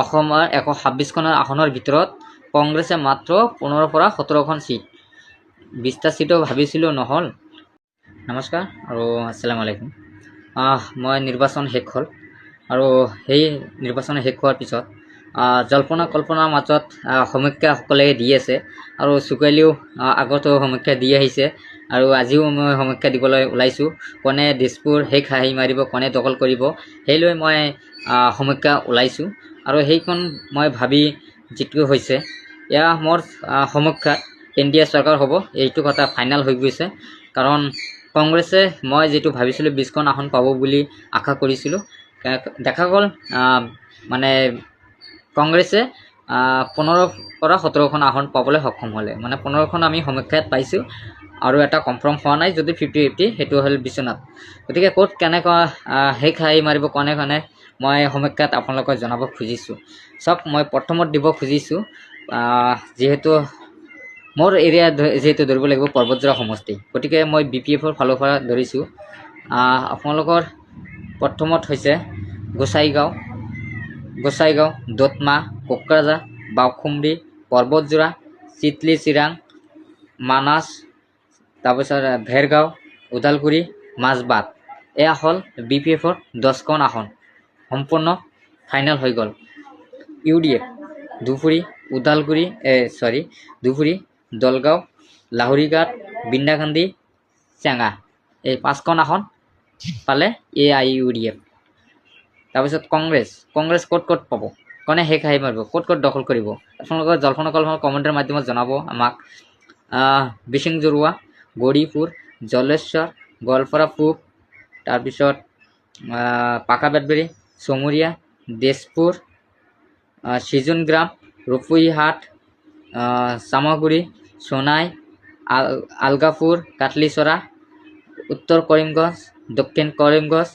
অসমৰ 126খন আসনৰ ভিতৰত কংগ্ৰেছে মাত্ৰ 15 পৰা 17খন চিট, 20টা চিটো ভাবিছিলোঁ নহ'ল। নমস্কাৰ আৰু আসসালামু আলাইকুম। মই নিৰ্বাচন শেষ হ'ল আৰু সেই নিৰ্বাচন শেষ হোৱাৰ পিছত জল্পনা কল্পনাৰ মাজত সমীক্ষাসকলে দি আছে আৰু চুকালিও আগতো সমীক্ষা দি আহিছে আৰু আজিও মই সমীক্ষা দিবলৈ ওলাইছোঁ। কোনে দিছপুৰ শেষ হাঁহি মাৰিব, কোনে দখল কৰিব, সেই লৈ মই সমীক্ষা ওলাইছোঁ আৰু সেইখন মই ভাবি যিটো হৈছে এয়া মোৰ সমীক্ষাত NDA চৰকাৰ হ'ব, এইটো কথা ফাইনেল হৈ গৈছে। কাৰণ কংগ্ৰেছে মই যিটো ভাবিছিলোঁ 20খন আসন পাব বুলি আশা কৰিছিলোঁ, দেখা গ'ল মানে কংগ্ৰেছে 15 পৰা 17খন আসন পাবলৈ সক্ষম হ'লে, মানে 15খন আমি সমীক্ষাত পাইছোঁ আৰু এটা কনফাৰ্ম হোৱা নাই, যদি 50-50 সেইটো হ'ল বিশ্বনাথ। গতিকে ক'ত কেনেকুৱা শেষ হাঁহি মাৰিব কোনে কোনে মই সমীক্ষাত আপোনালোকক জনাব খুজিছোঁ। চাওক, মই প্ৰথমত দিব খুজিছোঁ, যিহেতু মোৰ এৰিয়া যিহেতু ধৰিব লাগিব পৰ্বতজোৰা সমষ্টি, গতিকে মই BPFৰ ফালৰ পৰা ধৰিছোঁ। আপোনালোকৰ প্ৰথমত হৈছে গোসাইগাঁও, দোতমা, কোকৰাঝাৰ, বাউখুমৰি, পৰ্বতজোৰা, চিটলি চিৰাং, মানাছ, তাৰপিছত ভেৰগাঁও, ওদালগুৰি, মাজবাট। এয়া হ'ল BPFৰ 10খন আসন সম্পূৰ্ণ ফাইনেল হৈ গ'ল। UDF ধুবুৰী, ধুবুৰী, দলগাঁও, লাহৰীঘাট, বিন্দাকান্দি, চেঙা, এই 5খন আসন পালে AIUDF। তাৰপিছত কংগ্ৰেছ ক'ত পাব, কোনে শেষ হাঁহি মাৰিব, ক'ত দখল কৰিব, আপোনালোকৰ জল্পনা কল্পনা কমেণ্টৰ মাধ্যমত জনাব আমাক। বিচিংজৰুৱা, গৌৰীপুৰ, জলেশ্বৰ, গোৱালপাৰা পূব, তাৰপিছত পাকাবেতবাৰী, চমুৰীয়া, দিছপুৰ, সিজুনগ্ৰাম, ৰূপহীহাট, চামগুৰি, সোণাই, আলগাপুৰ, কাটলিচৰা, উত্তৰ কৰিমগঞ্জ, দক্ষিণ কৰিমগঞ্জ,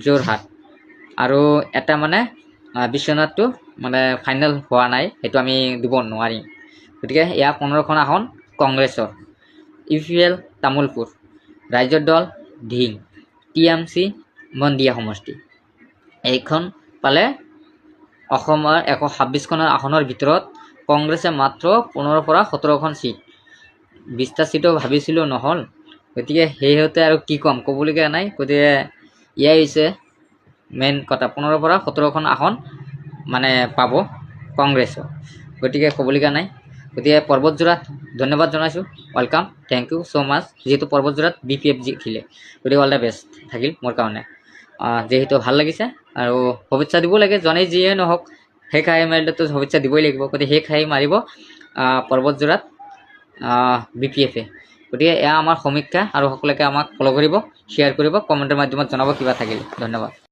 যোৰহাট। আৰু এটা মানে বিশ্বনাথটো মানে ফাইনেল হোৱা নাই, সেইটো আমি দিব নোৱাৰিম। গতিকে এয়া 15খন আসন কংগ্ৰেছৰ। UPL তামোলপুৰ, ৰাজ্যৰ দল ধিং, TMC মন্দিয়া সমষ্টি। এইখন পালে অসমৰ 126খন আসনৰ ভিতৰত কংগ্ৰেছে মাত্ৰ 15 পৰা 17খন চিট, 20টা চিটো ভাবিছিলোঁ নহ'ল। গতিকে সেইহতে আৰু কি ক'ম, ক'বলগীয়া নাই। গতিকে এয়াই হৈছে মেইন কথা, 15 পৰা 17খন আসন মানে পাব কংগ্ৰেছৰ। গতিকে ক'বলগীয়া নাই। গতিকে পৰ্বতজোৰাত ধন্যবাদ জনাইছোঁ, ৱেলকাম, থেংক ইউ ছ' মাছ। যিহেতু পৰ্বতজোৰাত BPF জিকিলে, গতিকে অল দ্য বেষ্ট থাকিল মোৰ কাৰণে। যিহেতু ভাল লাগিছে আৰু শুভেচ্ছা দিব লাগে, জনে যিয়ে নহওক, শেষ হাঁহি মাৰিলেতো শুভেচ্ছা দিবই লাগিব। গতিকে শেষ হাঁহি মাৰিব পৰ্বতজোৰাত BPFে। গতিকে এয়া আমাৰ সমীক্ষা আৰু সকলোকে আমাক ফ'ল' কৰিব, শ্বেয়াৰ কৰিব, কমেণ্টৰ মাধ্যমত জনাব কিবা থাকিলে। ধন্যবাদ।